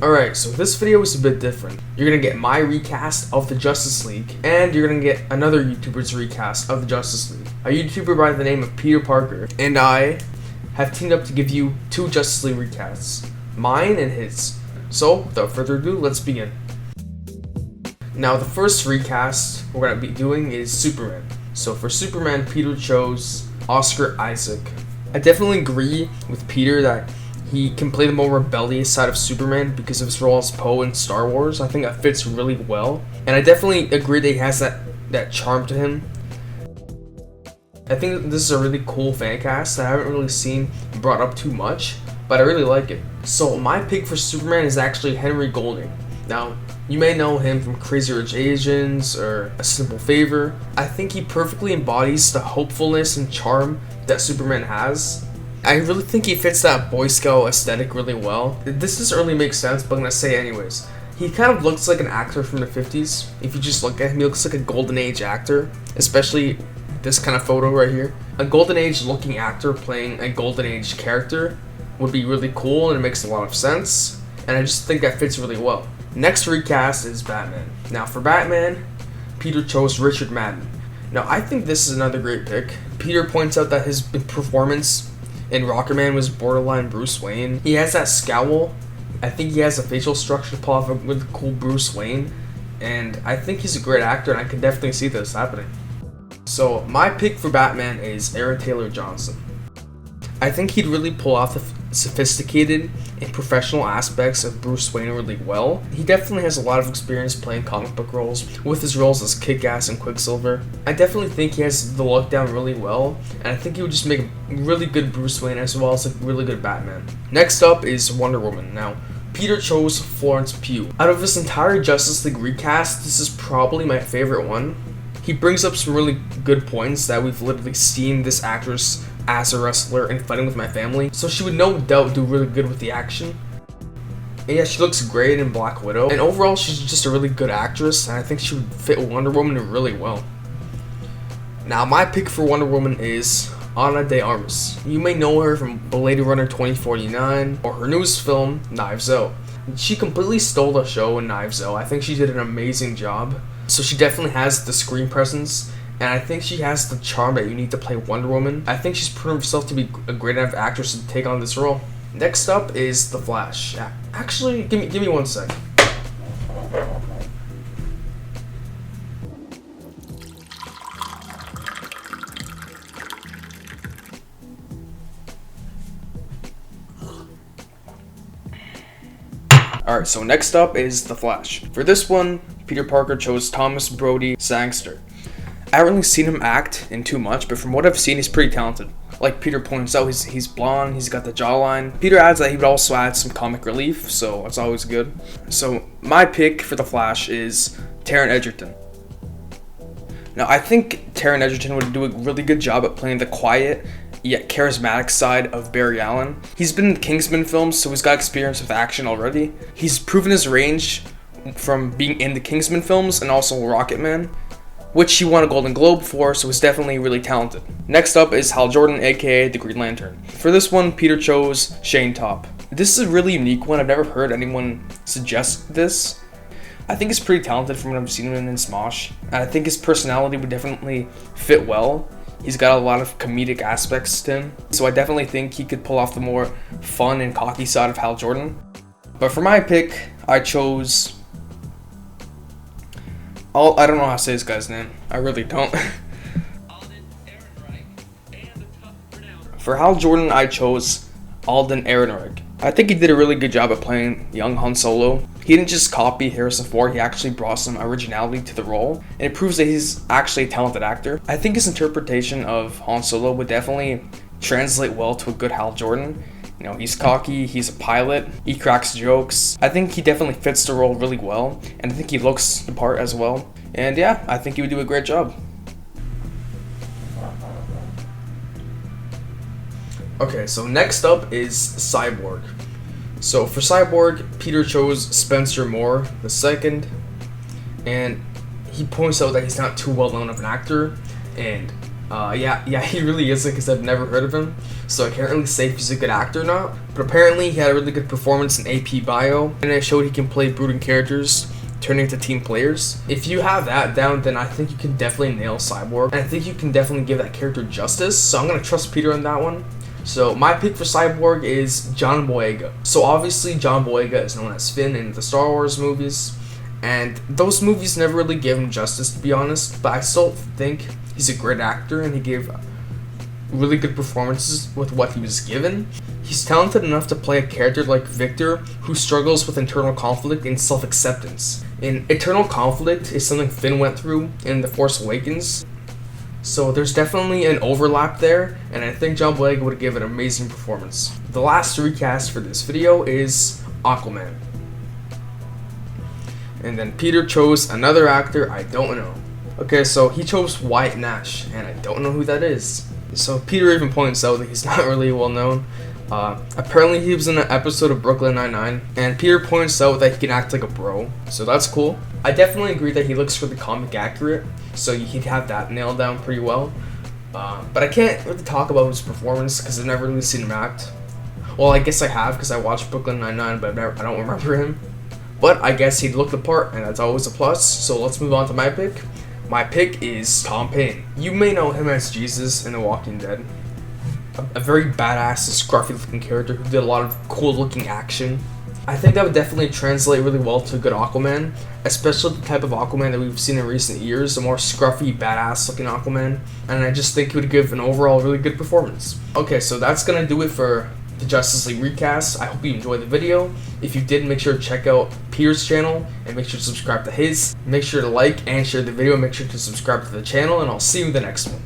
Alright, so this video is a bit different. You're gonna get my recast of the Justice League, and you're gonna get another YouTuber's recast of the Justice League. A YouTuber by the name of Peter Parker and I have teamed up to give you two Justice League recasts, mine and his. So, without further ado, let's begin. Now, the first recast we're gonna be doing is Superman. So for Superman, Peter chose Oscar Isaac. I definitely agree with Peter that he can play the more rebellious side of Superman because of his role as Poe in Star Wars. I think that fits really well. And I definitely agree that he has that charm to him. I think this is a really cool fan cast that I haven't really seen brought up too much, but I really like it. So my pick for Superman is actually Henry Golding. Now, you may know him from Crazy Rich Asians or A Simple Favor. I think he perfectly embodies the hopefulness and charm that Superman has. I really think he fits that Boy Scout aesthetic really well. This doesn't really make sense, but I'm gonna say it anyways. He kind of looks like an actor from the 50s. If you just look at him, he looks like a golden age actor, especially this kind of photo right here. A golden age looking actor playing a golden age character would be really cool, and it makes a lot of sense, and I just think that fits really well. Next recast is Batman. Now for Batman, Peter chose Richard Madden. Now I think this is another great pick. Peter points out that his performance in Aquaman was borderline Bruce Wayne. He has that scowl. I think he has a facial structure to pull off a really cool Bruce Wayne, and I think he's a great actor, and I can definitely see this happening. So my pick for Batman is Aaron Taylor Johnson. I think he'd really pull off the sophisticated and professional aspects of Bruce Wayne really well. He definitely has a lot of experience playing comic book roles with his roles as Kick-Ass and Quicksilver. I definitely think he has the look down really well, and I think he would just make a really good Bruce Wayne as well as a really good Batman. Next up is Wonder Woman. Now, Peter chose Florence Pugh. Out of this entire Justice League recast, this is probably my favorite one. He brings up some really good points that we've literally seen this actress as a wrestler and fighting with my family, so she would no doubt do really good with the action. And yeah, she looks great in Black Widow, and overall she's just a really good actress, and I think she would fit Wonder Woman really well. Now my pick for Wonder Woman is Ana de Armas. You may know her from Blade Runner 2049 or her newest film, Knives Out. She completely stole the show in Knives Out. I think she did an amazing job. So she definitely has the screen presence, and I think she has the charm that you need to play Wonder Woman. I think she's proven herself to be a great enough actress to take on this role. Next up is The Flash. Actually, give me 1 sec. Alright, so next up is The Flash. For this one, Peter Parker chose Thomas Brody Sangster. I haven't really seen him act in too much, but from what I've seen, he's pretty talented. Like Peter points out, he's blonde, he's got the jawline. Peter adds that he would also add some comic relief, so that's always good. So my pick for The Flash is Taron Egerton. Now I think Taron Egerton would do a really good job at playing the quiet yet charismatic side of Barry Allen. He's been in the Kingsman films, so he's got experience with action already. He's proven his range from being in the Kingsman films and also Rocketman, which he won a Golden Globe for, so he's definitely really talented. Next up is Hal Jordan, aka the Green Lantern. For this one, Peter chose Shane Top. This is a really unique one. I've never heard anyone suggest this. I think he's pretty talented from what I've seen him in Smosh, and I think his personality would definitely fit well. He's got a lot of comedic aspects to him, so I definitely think he could pull off the more fun and cocky side of Hal Jordan. But for my pick, I chose... I don't know how to say this guy's name. I really don't. For Hal Jordan, I chose Alden Ehrenreich. I think he did a really good job at playing young Han Solo. He didn't just copy Harrison Ford, he actually brought some originality to the role, and it proves that he's actually a talented actor. I think his interpretation of Han Solo would definitely translate well to a good Hal Jordan. You know, he's cocky, he's a pilot, he cracks jokes. I think he definitely fits the role really well, and I think he looks the part as well. And yeah, I think he would do a great job. Okay, so next up is Cyborg. So for Cyborg, Peter chose Spencer Moore II, and he points out that he's not too well known of an actor, and Yeah, he really isn't because I've never heard of him, so I can't really say if he's a good actor or not. But apparently he had a really good performance in AP Bio, and it showed he can play brooding characters, turning into team players. If you have that down, then I think you can definitely nail Cyborg, and I think you can definitely give that character justice, so I'm going to trust Peter on that one. So my pick for Cyborg is John Boyega. So obviously John Boyega is known as Finn in the Star Wars movies, and those movies never really gave him justice, to be honest, but I still think he's a great actor and he gave really good performances with what he was given. He's talented enough to play a character like Victor who struggles with internal conflict and self-acceptance. And internal conflict is something Finn went through in The Force Awakens, so there's definitely an overlap there, and I think John Boyega would give an amazing performance. The last recast for this video is Aquaman. And then Peter chose another actor I don't know. Okay, so he chose Wyatt Nash, and I don't know who that is. So Peter even points out that he's not really well known. Apparently he was in an episode of Brooklyn Nine-Nine, and Peter points out that he can act like a bro, so that's cool. I definitely agree that he looks really comic accurate, so he'd have that nailed down pretty well. But I can't really talk about his performance because I've never really seen him act. Well, I guess I have because I watched Brooklyn Nine-Nine, but I don't remember him. But I guess he'd look the part, and that's always a plus, so let's move on to my pick. My pick is Tom Paine. You may know him as Jesus in The Walking Dead. A very badass, scruffy looking character who did a lot of cool looking action. I think that would definitely translate really well to a good Aquaman, especially the type of Aquaman that we've seen in recent years, a more scruffy, badass looking Aquaman, and I just think he would give an overall really good performance. Okay, so that's gonna do it for the Justice League recast. I hope you enjoyed the video. If you did, make sure to check out Peter's channel and make sure to subscribe to his. Make sure to like and share the video, make sure to subscribe to the channel, and I'll see you in the next one.